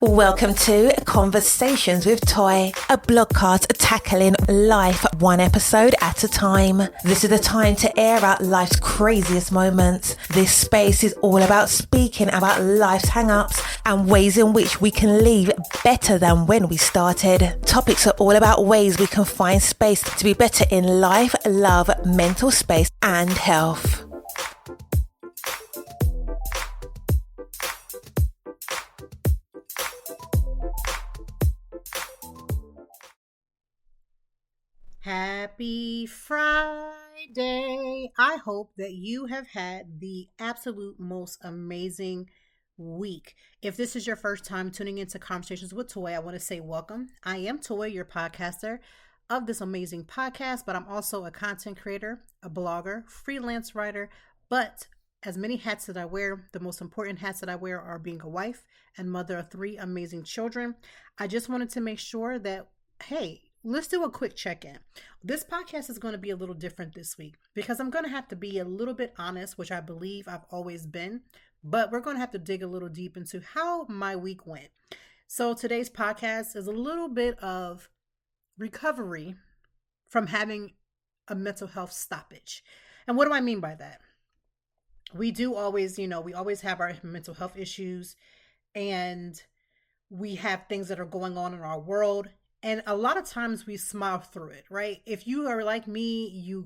Welcome to Conversations with Toy, a blogcast tackling life one episode at a time. This is the time to air out life's craziest moments. This space is all about speaking about life's hang-ups and ways in which we can leave better than when we started. Topics are all about ways we can find space to be better in life, love, mental space, and health. Happy Friday. I hope that you have had the absolute most amazing week. If this is your first time tuning into Conversations with Toy, I want to say welcome. I am Toy, your podcaster of this amazing podcast, but I'm also a content creator, a blogger, freelance writer, but as many hats that I wear, the most important hats that I wear are being a wife and mother of 3 amazing children. I just wanted to make sure that, hey, let's do a quick check-in. This podcast is going to be a little different this week because I'm going to have to be a little bit honest, which I believe I've always been, but we're going to have to dig a little deep into how my week went. So today's podcast is a little bit of recovery from having a mental health stoppage. And what do I mean by that? We always have our mental health issues and we have things that are going on in our world. And a lot of times we smile through it, right? If you are like me, you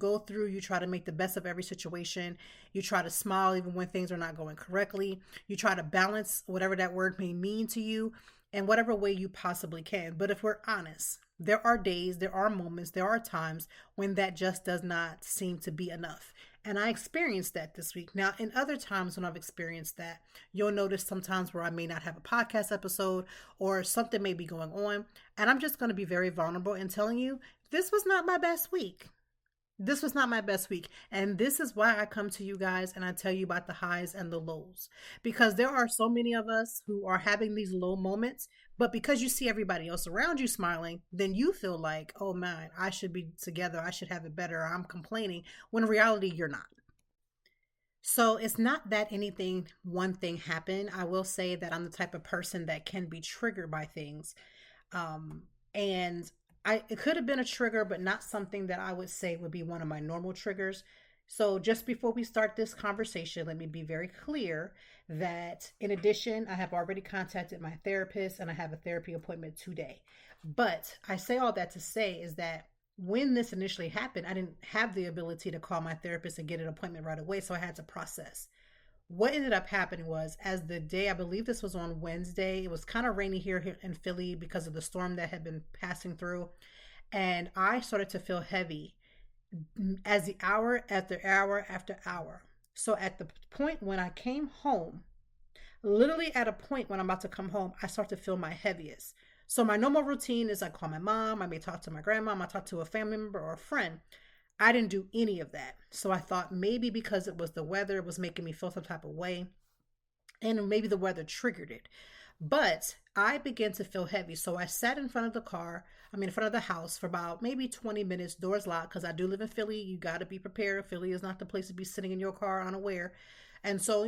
try to make the best of every situation. You try to smile even when things are not going correctly. You try to balance whatever that word may mean to you in whatever way you possibly can. But if we're honest, there are days, there are moments, there are times when that just does not seem to be enough. And I experienced that this week. Now, in other times when I've experienced that, you'll notice sometimes where I may not have a podcast episode or something may be going on. And I'm just going to be very vulnerable in telling you, this was not my best week. This was not my best week. And this is why I come to you guys and I tell you about the highs and the lows. Because there are so many of us who are having these low moments, but because you see everybody else around you smiling, then you feel like, oh man, I should be together. I should have it better. I'm complaining. When in reality, you're not. So it's not that one thing happened. I will say that I'm the type of person that can be triggered by things. It could have been a trigger, but not something that I would say would be one of my normal triggers. So just before we start this conversation, let me be very clear that in addition, I have already contacted my therapist and I have a therapy appointment today. But I say all that to say is that when this initially happened, I didn't have the ability to call my therapist and get an appointment right away. So I had to process. What ended up happening was, as the day, I believe this was on Wednesday, it was kind of rainy here in Philly because of the storm that had been passing through. And I started to feel heavy as the hour after hour after hour. So at the point when I came home, literally at a point when I'm about to come home, I start to feel my heaviest. So my normal routine is I call my mom, I may talk to my grandma, I talk to a family member or a friend. I didn't do any of that. So I thought maybe because it was the weather, it was making me feel some type of way. And maybe the weather triggered it. But I began to feel heavy. So I sat in front of the house for about maybe 20 minutes, doors locked, because I do live in Philly. You got to be prepared. Philly is not the place to be sitting in your car unaware. And so,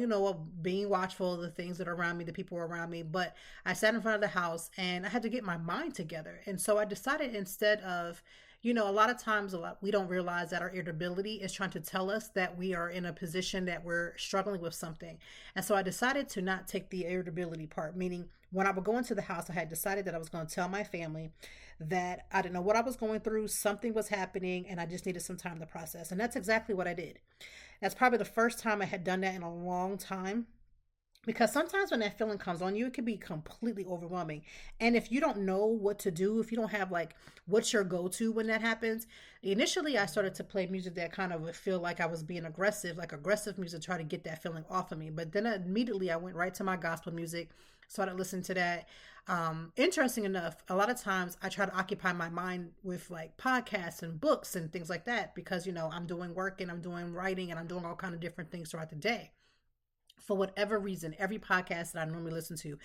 being watchful of the things that are around me, the people around me. But I sat in front of the house and I had to get my mind together. And so I decided instead of, a lot of times we don't realize that our irritability is trying to tell us that we are in a position that we're struggling with something. And so I decided to not take the irritability part, meaning when I would go into the house, I had decided that I was going to tell my family that I didn't know what I was going through. Something was happening and I just needed some time to process. And that's exactly what I did. That's probably the first time I had done that in a long time. Because sometimes when that feeling comes on you, it can be completely overwhelming. And if you don't know what to do, if you don't have what's your go-to when that happens, initially I started to play music that kind of would feel like I was being aggressive, like aggressive music to try to get that feeling off of me. But then immediately I went right to my gospel music, started listening to that. Interesting enough, a lot of times I try to occupy my mind with podcasts and books and things like that because, I'm doing work and I'm doing writing and I'm doing all kinds of different things throughout the day. For whatever reason, every podcast that I normally listen to,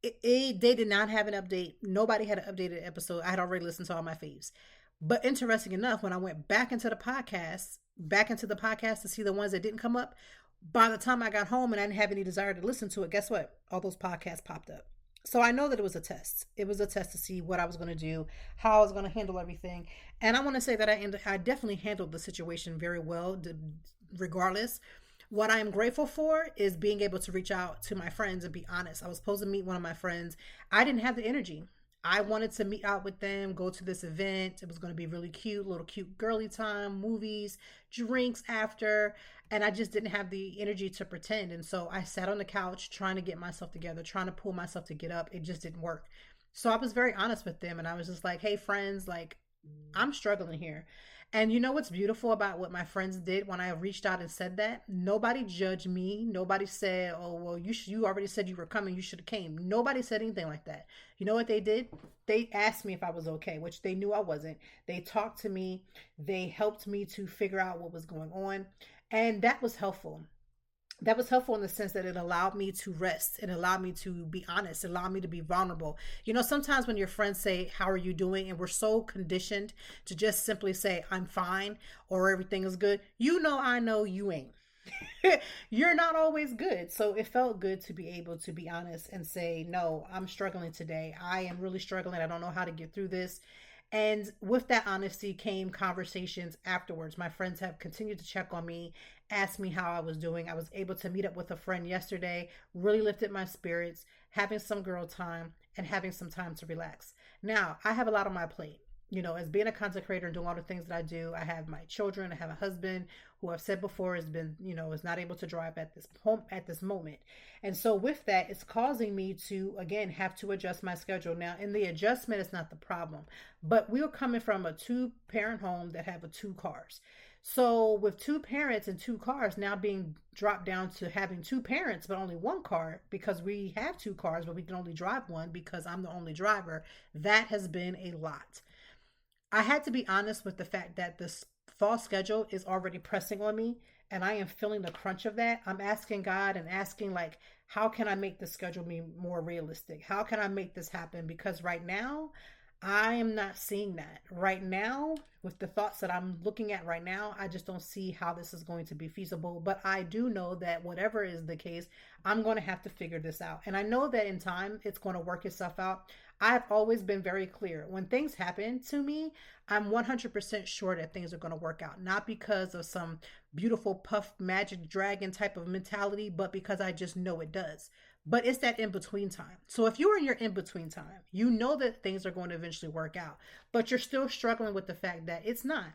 they did not have an update. Nobody had an updated episode. I had already listened to all my faves. But interesting enough, when I went back into the podcast to see the ones that didn't come up, by the time I got home and I didn't have any desire to listen to it, guess what? All those podcasts popped up. So I know that it was a test. It was a test to see what I was going to do, how I was going to handle everything. And I want to say that I definitely handled the situation very well, regardless. What I am grateful for is being able to reach out to my friends and be honest. I was supposed to meet one of my friends. I didn't have the energy. I wanted to meet out with them, go to this event. It was going to be really cute, little cute girly time, movies, drinks after. And I just didn't have the energy to pretend. And so I sat on the couch trying to get myself together, trying to pull myself to get up. It just didn't work. So I was very honest with them and I was just like, hey, friends, like, I'm struggling here. And you know what's beautiful about what my friends did when I reached out and said that? Nobody judged me. Nobody said, "Oh, well, you already said you were coming. You should have came." Nobody said anything like that. You know what they did? They asked me if I was okay, which they knew I wasn't. They talked to me. They helped me to figure out what was going on, and that was helpful in the sense that it allowed me to rest. It allowed me to be honest. It allowed me to be vulnerable. You know, sometimes when your friends say, how are you doing? And we're so conditioned to just simply say, I'm fine or everything is good. I know you ain't. You're not always good. So it felt good to be able to be honest and say, no, I'm struggling today. I am really struggling. I don't know how to get through this. And with that honesty came conversations afterwards. My friends have continued to check on me, ask me how I was doing. I was able to meet up with a friend yesterday, really lifted my spirits, having some girl time and having some time to relax. Now, I have a lot on my plate. You know, as being a content creator and doing all the things that I do, I have my children, I have a husband who I've said before has been, is not able to drive at this home at this moment. And so with that, it's causing me to again have to adjust my schedule. Now, in the adjustment is not the problem, but we're coming from a two-parent home that have two cars. So with two parents and two cars now being dropped down to having two parents but only one car because we have two cars but we can only drive one because I'm the only driver, that has been a lot. I had to be honest with the fact that this fall schedule is already pressing on me and I am feeling the crunch of that. I'm asking God and asking, like, how can I make the schedule be more realistic? How can I make this happen? Because right now, I am not seeing that. Right now, with the thoughts that I'm looking at right now, I just don't see how this is going to be feasible. But I do know that whatever is the case, I'm going to have to figure this out. And I know that in time, it's going to work itself out. I've always been very clear. When things happen to me, I'm 100% sure that things are going to work out. Not because of some beautiful puff magic dragon type of mentality, but because I just know it does. But it's that in between time. So if you're in your in between time, you know that things are going to eventually work out, but you're still struggling with the fact that it's not.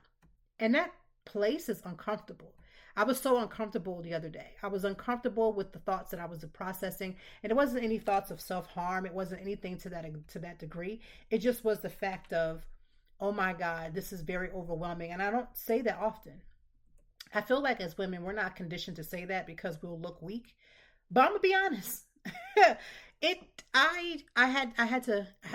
And that place is uncomfortable. I was so uncomfortable the other day. I was uncomfortable with the thoughts that I was processing, and it wasn't any thoughts of self-harm. It wasn't anything to that degree. It just was the fact of, oh my God, this is very overwhelming. And I don't say that often. I feel like as women, we're not conditioned to say that because we'll look weak. But I'm gonna be honest. it I had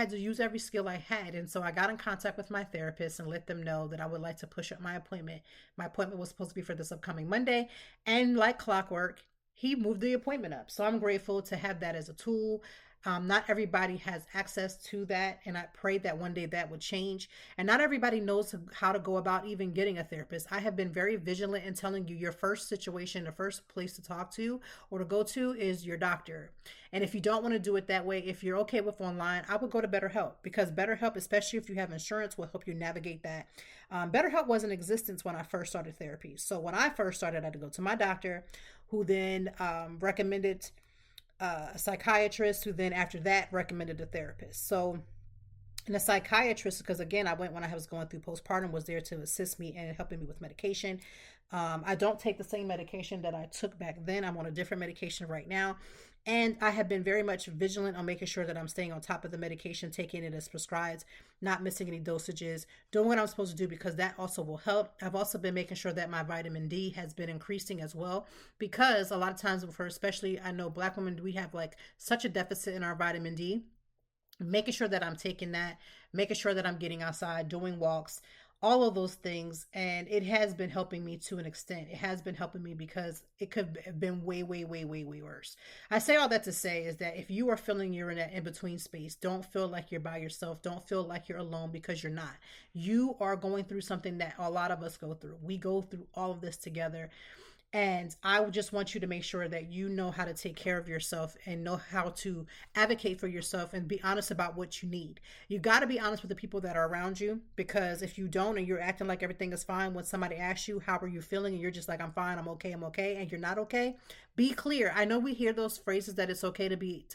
to use every skill I had, and so I got in contact with my therapist and let them know that I would like to push up my appointment. My appointment was supposed to be for this upcoming Monday, and like clockwork, he moved the appointment up. So I'm grateful to have that as a tool. Not everybody has access to that, and I prayed that one day that would change. And not everybody knows how to go about even getting a therapist. I have been very vigilant in telling you your first situation, the first place to talk to or to go to is your doctor. And if you don't want to do it that way, if you're okay with online, I would go to BetterHelp because BetterHelp, especially if you have insurance, will help you navigate that. BetterHelp was in existence when I first started therapy. So when I first started, I had to go to my doctor, who then recommended a psychiatrist, who then after that recommended a therapist. So, and a psychiatrist, because again, I went when I was going through postpartum, was there to assist me and helping me with medication. I don't take the same medication that I took back then. I'm on a different medication right now. And I have been very much vigilant on making sure that I'm staying on top of the medication, taking it as prescribed, not missing any dosages, doing what I'm supposed to do because that also will help. I've also been making sure that my vitamin D has been increasing as well because a lot of times for especially I know Black women, we have like such a deficit in our vitamin D. Making sure that I'm taking that, making sure that I'm getting outside, doing walks, all of those things. And it has been helping me to an extent. It has been helping me because it could have been way, way, way, way, way worse. I say all that to say is that if you are feeling you're in that in-between space, don't feel like you're by yourself. Don't feel like you're alone because you're not. You are going through something that a lot of us go through. We go through all of this together. And I would just want you to make sure that you know how to take care of yourself and know how to advocate for yourself and be honest about what you need. You got to be honest with the people that are around you, because if you don't and you're acting like everything is fine, when somebody asks you, how are you feeling? And you're just like, I'm fine, I'm okay, and you're not okay, be clear. I know we hear those phrases that it's okay to be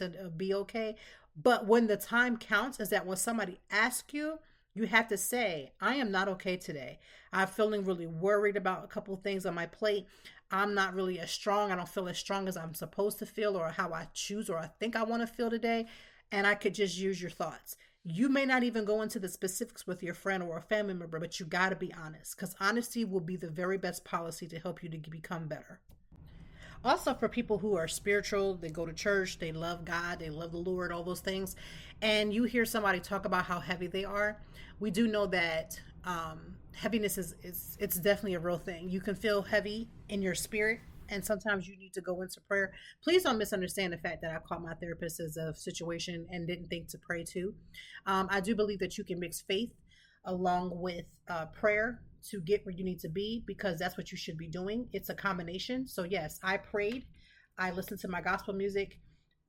okay, but when the time counts is that when somebody asks you, you have to say, I am not okay today. I'm feeling really worried about a couple of things on my plate. I'm not really as strong. I don't feel as strong as I'm supposed to feel or how I choose or I think I want to feel today. And I could just use your thoughts. You may not even go into the specifics with your friend or a family member, but you got to be honest, because honesty will be the very best policy to help you to become better. Also, for people who are spiritual, they go to church, they love God, they love the Lord, all those things, and you hear somebody talk about how heavy they are, we do know that heaviness is it's definitely a real thing. You can feel heavy in your spirit, and sometimes you need to go into prayer. Please don't misunderstand the fact that I called my therapist as a situation and didn't think to pray to. I do believe that you can mix faith along with prayer to get where you need to be, because that's what you should be doing. It's a combination. So, yes, I prayed, I listened to my gospel music,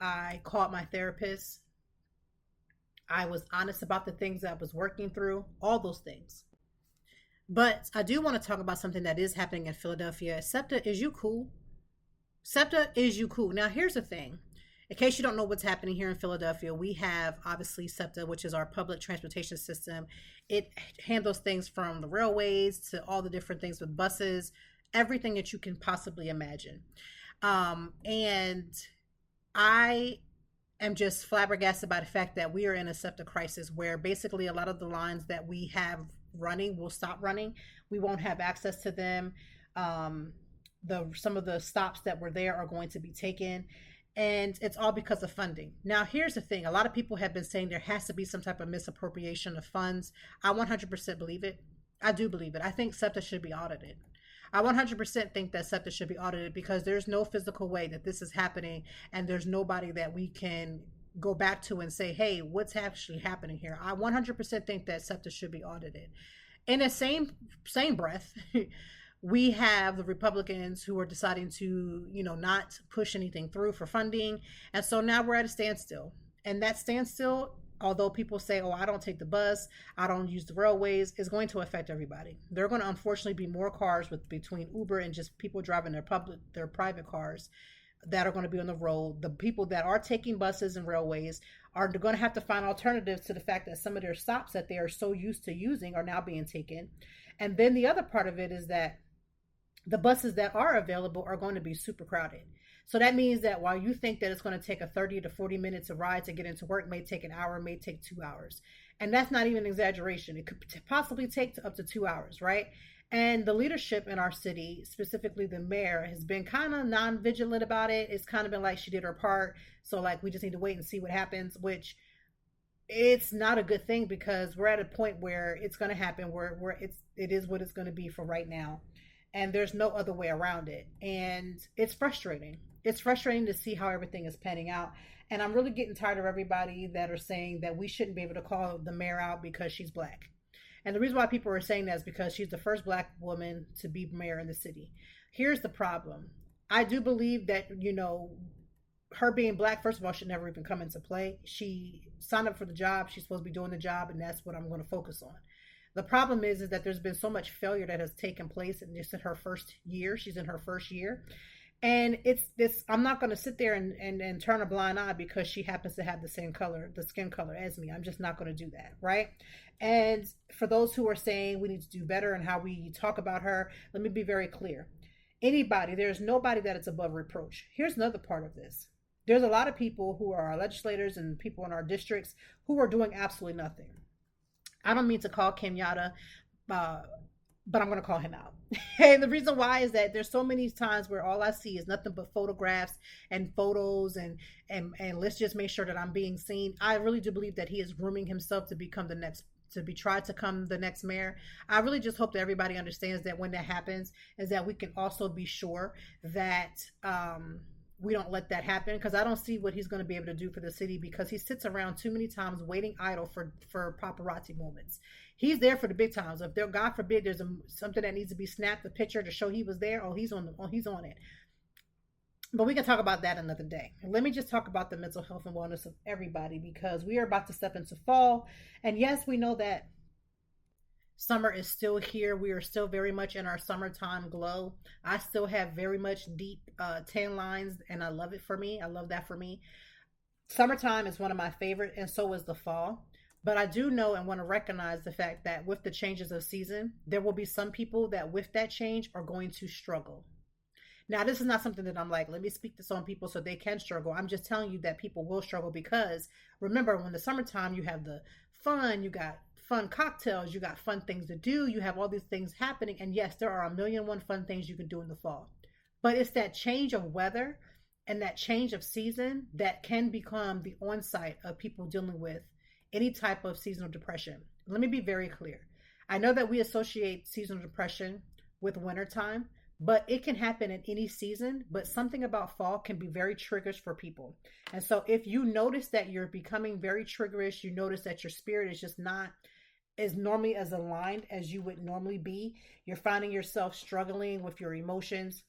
I called my therapist, I was honest about the things that I was working through, all those things. But I do want to talk about something that is happening in Philadelphia. SEPTA, is you cool? SEPTA, is you cool? Now, here's the thing. In case you don't know what's happening here in Philadelphia, we have obviously SEPTA, which is our public transportation system. It handles things from the railways to all the different things with buses, everything that you can possibly imagine. And I am just flabbergasted by the fact that we are in a SEPTA crisis where basically a lot of the lines that we have running will stop running. We won't have access to them. The some of the stops that were there are going to be taken, and it's all because of funding. Now, here's the thing. A lot of people have been saying there has to be some type of misappropriation of funds. I 100% believe it. I do believe it. I think SEPTA should be audited. I 100% think that SEPTA should be audited, because there's no physical way that this is happening, and there's nobody that we can go back to and say, hey, what's actually happening here? I 100% think that SEPTA should be audited. In the same breath, we have the Republicans who are deciding to, not push anything through for funding. And so now we're at a standstill. And that standstill, although people say, oh, I don't take the bus, I don't use the railways, is going to affect everybody. There are going to unfortunately be more cars between Uber and just people driving their private cars that are going to be on the road. The people that are taking buses and railways are going to have to find alternatives to the fact that some of their stops that they are so used to using are now being taken. And then the other part of it is that the buses that are available are going to be super crowded. So that means that while you think that it's going to take a 30 to 40 minutes of ride to get into work, may take an hour, may take 2 hours. And that's not even an exaggeration. It could possibly take up to 2 hours, right? And the leadership in our city, specifically the mayor, has been kind of non-vigilant about it. It's kind of been like she did her part. So like, we just need to wait and see what happens, which it's not a good thing, because we're at a point where it's going to happen, where it is what it's going to be for right now. And there's no other way around it. And it's frustrating. It's frustrating to see how everything is panning out. And I'm really getting tired of everybody that are saying that we shouldn't be able to call the mayor out because she's Black. And the reason why people are saying that is because she's the first Black woman to be mayor in the city. Here's the problem. I do believe that, her being Black, first of all, should never even come into play. She signed up for the job. She's supposed to be doing the job, and that's what I'm going to focus on. The problem is that there's been so much failure that has taken place in just in her first year. She's in her first year. And it's this, I'm not going to sit there and turn a blind eye because she happens to have the same color, the skin color as me. I'm just not going to do that, right? And for those who are saying we need to do better in how we talk about her, let me be very clear. There's nobody that is above reproach. Here's another part of this. There's a lot of people who are our legislators and people in our districts who are doing absolutely nothing. I don't mean to call Kenyatta, but I'm going to call him out. And the reason why is that there's so many times where all I see is nothing but photographs and photos and let's just make sure that I'm being seen. I really do believe that he is grooming himself to become the next mayor. I really just hope that everybody understands that when that happens is that we can also be sure that we don't let that happen, because I don't see what he's going to be able to do for the city, because he sits around too many times waiting idle for paparazzi moments. He's there for the big times. If there, God forbid, there's something that needs to be snapped, a picture to show he was there, oh, he's on it. But we can talk about that another day. Let me just talk about the mental health and wellness of everybody, because we are about to step into fall. And yes, we know that summer is still here. We are still very much in our summertime glow. I still have very much deep tan lines, and I love it for me. I love that for me. Summertime is one of my favorite, and so is the fall. But I do know and want to recognize the fact that with the changes of season, there will be some people that with that change are going to struggle. Now, this is not something that I'm like, let me speak this on people so they can struggle. I'm just telling you that people will struggle, because remember, when the summertime, you have the fun, you got fun cocktails, you got fun things to do, you have all these things happening. And yes, there are a million and one fun things you can do in the fall. But it's that change of weather and that change of season that can become the onset of people dealing with any type of seasonal depression. Let me be very clear. I know that we associate seasonal depression with wintertime, but it can happen in any season. But something about fall can be very triggerish for people. And so if you notice that you're becoming very triggerish, you notice that your spirit is just not as normally as aligned as you would normally be, you're finding yourself struggling with your emotions,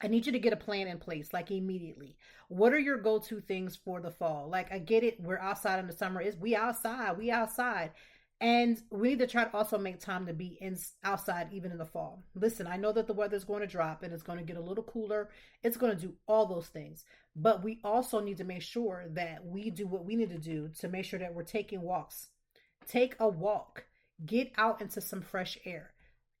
I need you to get a plan in place, like immediately. What are your go-to things for the fall? Like, I get it, we're outside in the summer. We outside. And we need to try to also make time to be outside even in the fall. Listen, I know that the weather's going to drop and it's going to get a little cooler. It's going to do all those things. But we also need to make sure that we do what we need to do to make sure that we're taking walks. Take a walk. Get out into some fresh air.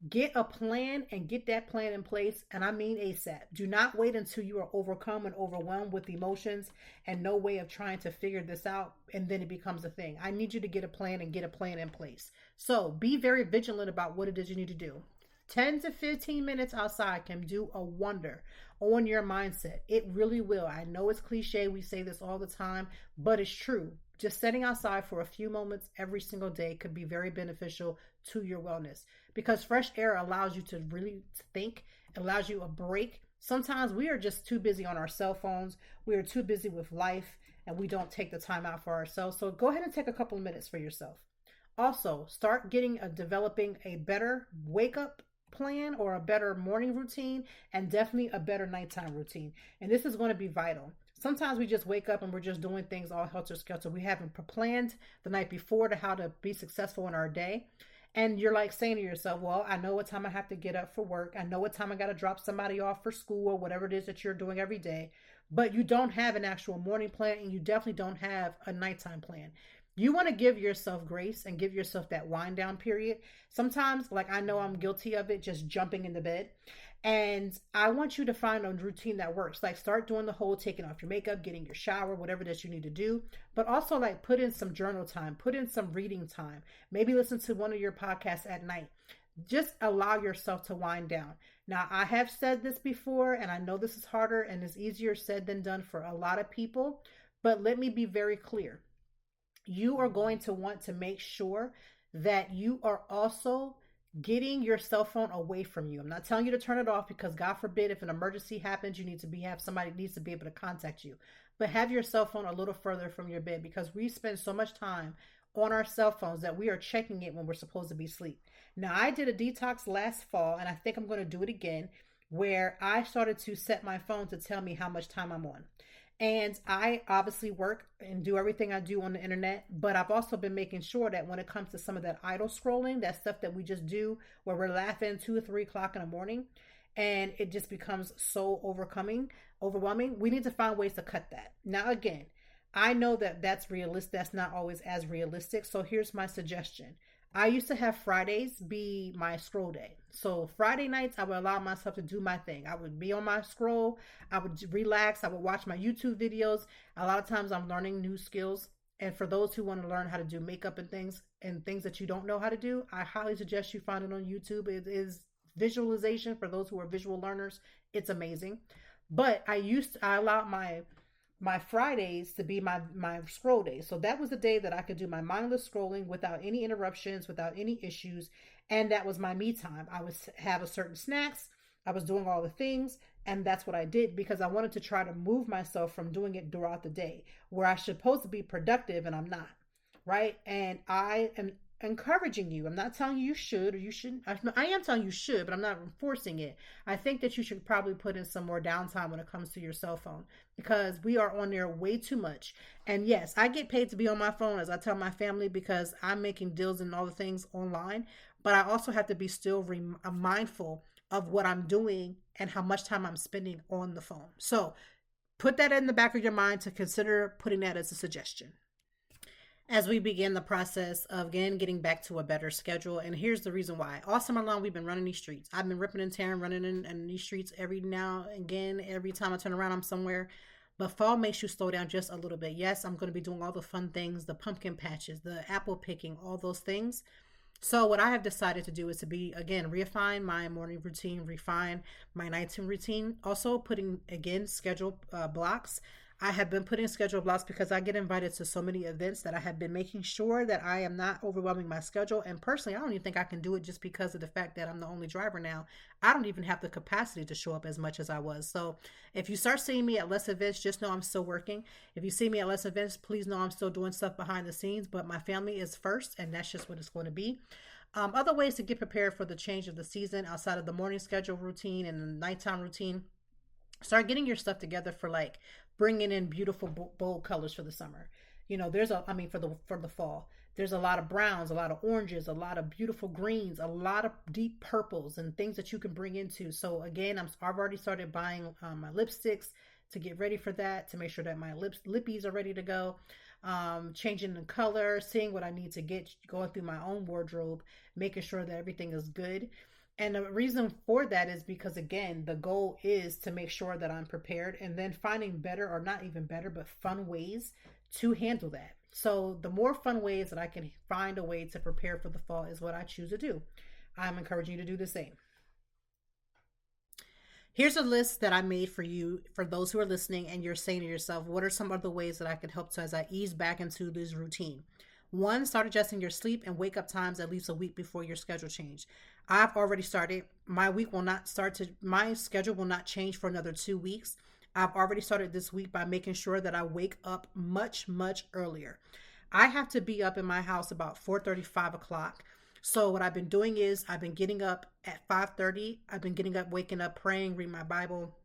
Get a plan and get that plan in place. And I mean ASAP. Do not wait until you are overcome and overwhelmed with emotions and no way of trying to figure this out, and then it becomes a thing. I need you to get a plan and get a plan in place. So be very vigilant about what it is you need to do. 10 to 15 minutes outside can do a wonder on your mindset. It really will. I know it's cliche. We say this all the time, but it's true. Just sitting outside for a few moments every single day could be very beneficial to your wellness, because fresh air allows you to really think, allows you a break. Sometimes we are just too busy on our cell phones. We are too busy with life, and we don't take the time out for ourselves. So go ahead and take a couple of minutes for yourself. Also, start developing a better wake up plan or a better morning routine, and definitely a better nighttime routine. And this is going to be vital. Sometimes we just wake up and we're just doing things all helter-skelter. We haven't planned the night before to how to be successful in our day. And you're like saying to yourself, well, I know what time I have to get up for work. I know what time I got to drop somebody off for school or whatever it is that you're doing every day. But you don't have an actual morning plan, and you definitely don't have a nighttime plan. You want to give yourself grace and give yourself that wind down period. Sometimes, like, I know I'm guilty of it, just jumping into bed. And I want you to find a routine that works. Like, start doing the whole taking off your makeup, getting your shower, whatever that you need to do. But also, like, put in some journal time, put in some reading time. Maybe listen to one of your podcasts at night. Just allow yourself to wind down. Now, I have said this before, and I know this is harder and it's easier said than done for a lot of people. But let me be very clear. You are going to want to make sure that you are also getting your cell phone away from you. I'm not telling you to turn it off, because God forbid, if an emergency happens, you need to have somebody needs to be able to contact you. But have your cell phone a little further from your bed, because we spend so much time on our cell phones that we are checking it when we're supposed to be asleep. Now, I did a detox last fall, and I think I'm going to do it again, where I started to set my phone to tell me how much time I'm on. And I obviously work and do everything I do on the internet, but I've also been making sure that when it comes to some of that idle scrolling, that stuff that we just do where we're laughing 2 or 3 o'clock in the morning, and it just becomes so overwhelming, we need to find ways to cut that. Now, again, I know that that's realistic. That's not always as realistic. So here's my suggestion. I used to have Fridays be my scroll day. So Friday nights, I would allow myself to do my thing. I would be on my scroll. I would relax. I would watch my YouTube videos. A lot of times I'm learning new skills. And for those who want to learn how to do makeup and things that you don't know how to do, I highly suggest you find it on YouTube. It is visualization for those who are visual learners. It's amazing. But I allowed my Fridays to be my scroll days. So that was the day that I could do my mindless scrolling without any interruptions, without any issues. And that was my me time. I would have a certain snacks. I was doing all the things. And that's what I did because I wanted to try to move myself from doing it throughout the day where I supposed to be productive and I'm not. Right. And I am encouraging you. I'm not telling you you should or you shouldn't. I am telling you should, but I'm not enforcing it. I think that you should probably put in some more downtime when it comes to your cell phone because we are on there way too much. And yes, I get paid to be on my phone, as I tell my family, because I'm making deals and all the things online. But I also have to be still mindful of what I'm doing and how much time I'm spending on the phone. So put that in the back of your mind to consider putting that as a suggestion as we begin the process of again getting back to a better schedule. And here's the reason why. All summer long, we've been running these streets. I've been ripping and tearing, running in these streets every now and again. Every time I turn around, I'm somewhere. But fall makes you slow down just a little bit. Yes, I'm going to be doing all the fun things, the pumpkin patches, the apple picking, all those things. So what I have decided to do is to be, again, refine my morning routine, refine my nighttime routine. Also putting, again, schedule blocks. I have been putting schedule blocks because I get invited to so many events that I have been making sure that I am not overwhelming my schedule. And personally, I don't even think I can do it just because of the fact that I'm the only driver now. I don't even have the capacity to show up as much as I was. So if you start seeing me at less events, just know I'm still working. If you see me at less events, please know I'm still doing stuff behind the scenes, but my family is first, and that's just what it's going to be. Other ways to get prepared for the change of the season outside of the morning schedule routine and the nighttime routine. Start getting your stuff together for like bringing in beautiful bold colors for the summer. You know, for the fall, there's a lot of browns, a lot of oranges, a lot of beautiful greens, a lot of deep purples and things that you can bring into. So again, I've already started buying my lipsticks to get ready for that, to make sure that my lippies are ready to go. Changing the color, seeing what I need to get, going through my own wardrobe, making sure that everything is good. And the reason for that is because, again, the goal is to make sure that I'm prepared and then finding better, or not even better, but fun ways to handle that. So the more fun ways that I can find a way to prepare for the fall is what I choose to do. I'm encouraging you to do the same. Here's a list that I made for you, for those who are listening and you're saying to yourself, what are some other ways that I can help to as I ease back into this routine? 1, start adjusting your sleep and wake up times at least a week before your schedule change. I've already started. My schedule will not change for another 2 weeks. I've already started this week by making sure that I wake up much, much earlier. I have to be up in my house about 4:30, 5 o'clock. So what I've been doing is I've been getting up at 5:30. I've been getting up, waking up, praying, reading my Bible,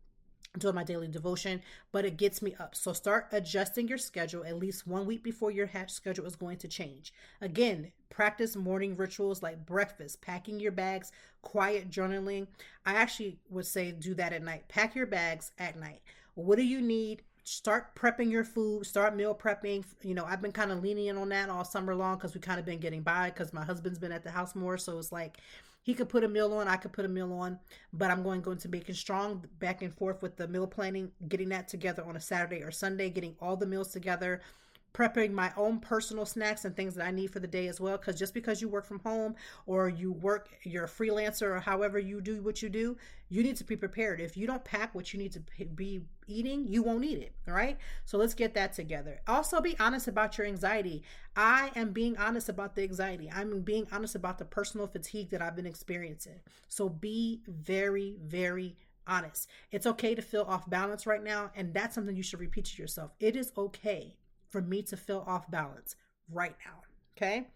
doing my daily devotion, but it gets me up. So start adjusting your schedule at least 1 week before your schedule is going to change. Again, practice morning rituals like breakfast, packing your bags, quiet journaling. I actually would say do that at night. Pack your bags at night. What do you need? Start prepping your food, start meal prepping. You know, I've been kind of lenient on that all summer long because we kind of been getting by because my husband's been at the house more. So it's like, he could put a meal on, I could put a meal on, but I'm going to make it strong back and forth with the meal planning, getting that together on a Saturday or Sunday, getting all the meals together, prepping my own personal snacks and things that I need for the day as well. Because just because you work from home or you're a freelancer or however you do what you do, you need to be prepared. If you don't pack what you need to be eating, you won't eat it. All right. So let's get that together. Also be honest about your anxiety. I am being honest about the anxiety. I'm being honest about the personal fatigue that I've been experiencing. So be very, very honest. It's okay to feel off balance right now. And that's something you should repeat to yourself. It is okay for me to feel off balance right now. Okay.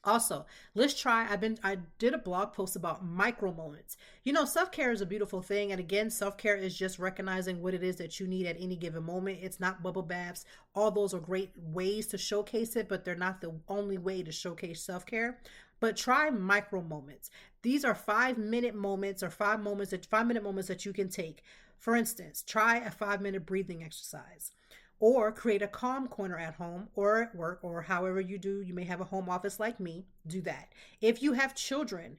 Also, I did a blog post about micro moments. You know, self-care is a beautiful thing. And again, self-care is just recognizing what it is that you need at any given moment. It's not bubble baths. All those are great ways to showcase it, but they're not the only way to showcase self-care. But try micro moments. These are 5-minute moments or 5-minute moments that you can take. For instance, try a 5-minute breathing exercise. Or create a calm corner at home or at work or however you do. You may have a home office like me. Do that. If you have children,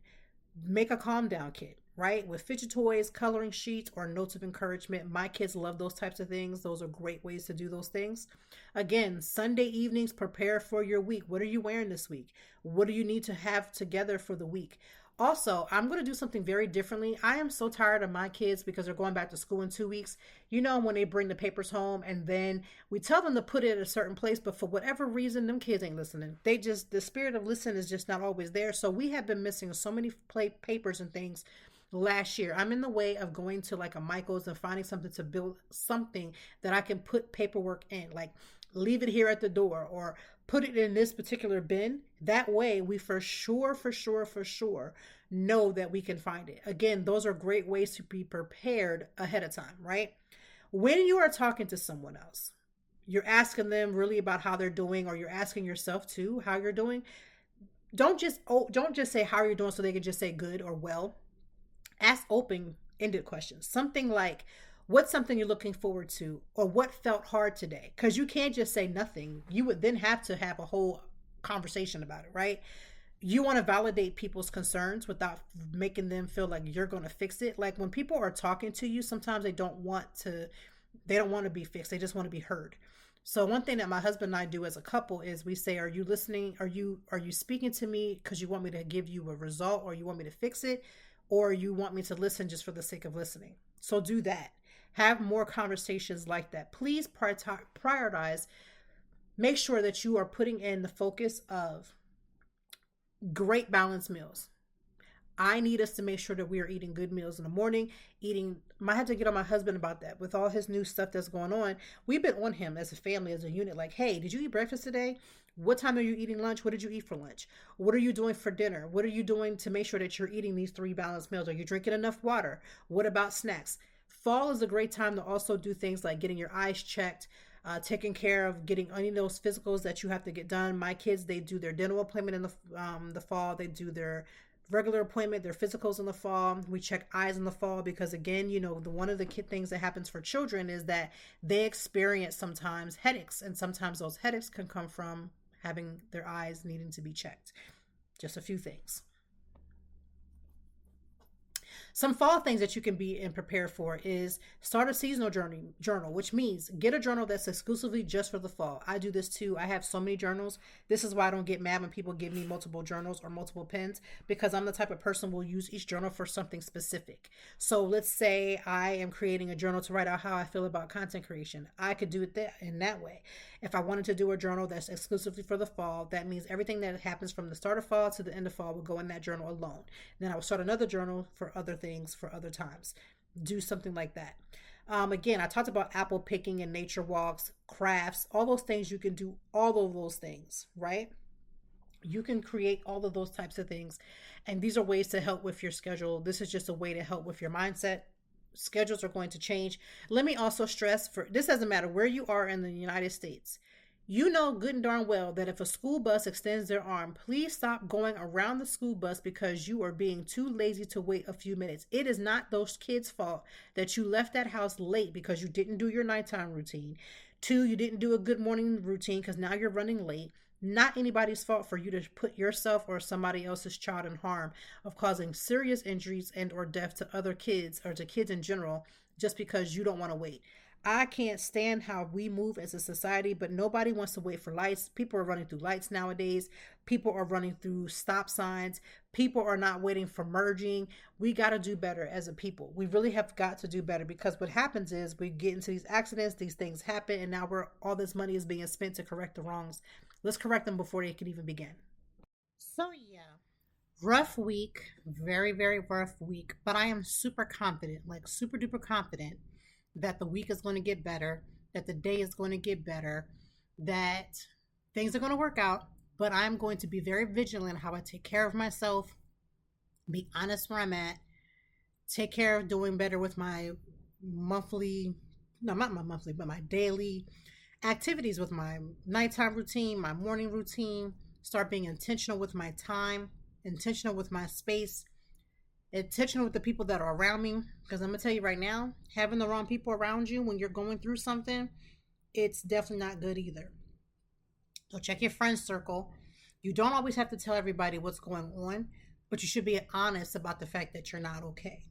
make a calm down kit, right? With fidget toys, coloring sheets, or notes of encouragement. My kids love those types of things. Those are great ways to do those things. Again, Sunday evenings, prepare for your week. What are you wearing this week? What do you need to have together for the week? Also, I'm going to do something very differently. I am so tired of my kids because they're going back to school in 2 weeks. You know, when they bring the papers home and then we tell them to put it at a certain place, but for whatever reason, them kids ain't listening. The spirit of listening is just not always there. So we have been missing so many papers and things last year. I'm in the way of going to like a Michael's and finding something to build something that I can put paperwork in, like leave it here at the door or put it in this particular bin. That way we for sure know that we can find it. Again, those are great ways to be prepared ahead of time, right? When you are talking to someone else, you're asking them really about how they're doing, or you're asking yourself too how you're doing. Don't just say how you're doing so they can just say good or well. Ask open-ended questions. Something like, what's something you're looking forward to, or what felt hard today? Because you can't just say nothing. You would then have to have a whole conversation about it, right? You want to validate people's concerns without making them feel like you're going to fix it. Like when people are talking to you, sometimes they don't want to be fixed. They just want to be heard. So one thing that my husband and I do as a couple is we say, are you listening? Are you speaking to me because you want me to give you a result, or you want me to fix it, or you want me to listen just for the sake of listening? So do that. Have more conversations like that. Please prioritize. Make sure that you are putting in the focus of great balanced meals. I need us to make sure that we are eating good meals in the morning. I had to get on my husband about that with all his new stuff that's going on. We've been on him as a family, as a unit, like, hey, did you eat breakfast today? What time are you eating lunch? What did you eat for lunch? What are you doing for dinner? What are you doing to make sure that you're eating these 3 balanced meals? Are you drinking enough water? What about snacks? Fall is a great time to also do things like getting your eyes checked, taking care of getting any of those physicals that you have to get done. My kids, they do their dental appointment in the fall. They do their regular appointment, their physicals in the fall. We check eyes in the fall because, again, one of the things that happens for children is that they experience sometimes headaches, and sometimes those headaches can come from having their eyes needing to be checked. Just a few things. Some fall things that you can be and prepare for is start a seasonal journal, which means get a journal that's exclusively just for the fall. I do this too. I have so many journals. This is why I don't get mad when people give me multiple journals or multiple pens, because I'm the type of person who will use each journal for something specific. So let's say I am creating a journal to write out how I feel about content creation. I could do it in that way. If I wanted to do a journal that's exclusively for the fall, that means everything that happens from the start of fall to the end of fall will go in that journal alone. Then I will start another journal for other things for other times. Do something like that. Again, I talked about apple picking and nature walks, crafts, all those things. You can do all of those things, right? You can create all of those types of things. And these are ways to help with your schedule. This is just a way to help with your mindset. Schedules are going to change. Let me also stress, for this doesn't matter where you are in the United States. You know good and darn well that if a school bus extends their arm, please stop going around the school bus because you are being too lazy to wait a few minutes. It is not those kids' fault that you left that house late because you didn't do your nighttime routine. 2, you didn't do a good morning routine because now you're running late. Not anybody's fault for you to put yourself or somebody else's child in harm of causing serious injuries and or death to other kids or to kids in general just because you don't want to wait. I can't stand how we move as a society, but nobody wants to wait for lights. People are running through lights nowadays. People are running through stop signs. People are not waiting for merging. We got to do better as a people. We really have got to do better, because what happens is we get into these accidents, these things happen, and now all this money is being spent to correct the wrongs. Let's correct them before they can even begin. So yeah, rough week, very, very rough week, but I am super confident, like super duper confident that the week is going to get better, that the day is going to get better, that things are going to work out, but I'm going to be very vigilant how I take care of myself, be honest where I'm at, take care of doing better with my my daily activities, with my nighttime routine, my morning routine, start being intentional with my time, intentional with my space, intentional with the people that are around me. Because I'm going to tell you right now, having the wrong people around you when you're going through something, it's definitely not good either. So check your friend circle. You don't always have to tell everybody what's going on, but you should be honest about the fact that you're not okay.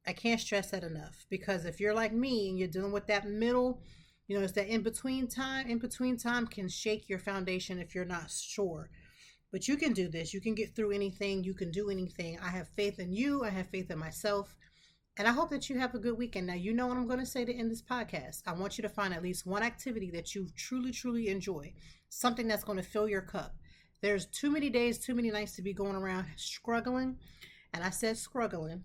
I can't stress that enough, because if you're like me and you're dealing with that middle, it's that in-between time. In-between time can shake your foundation if you're not sure. But you can do this. You can get through anything. You can do anything. I have faith in you. I have faith in myself. And I hope that you have a good weekend. Now, you know what I'm going to say to end this podcast. I want you to find at least one activity that you truly, truly enjoy. Something that's going to fill your cup. There's too many days, too many nights to be going around struggling. And I said struggling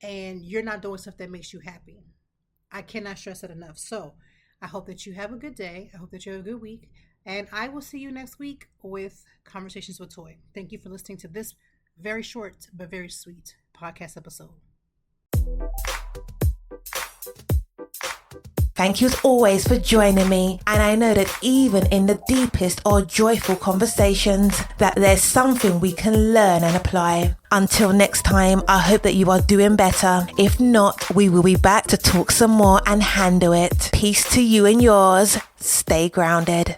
and you're not doing stuff that makes you happy. I cannot stress it enough. So I hope that you have a good day. I hope that you have a good week. And I will see you next week with Conversations with Toy. Thank you for listening to this very short but very sweet podcast episode. Thank you as always for joining me, and I know that even in the deepest or joyful conversations that there's something we can learn and apply. Until next time, I hope that you are doing better. If not, we will be back to talk some more and handle it. Peace to you and yours. Stay grounded.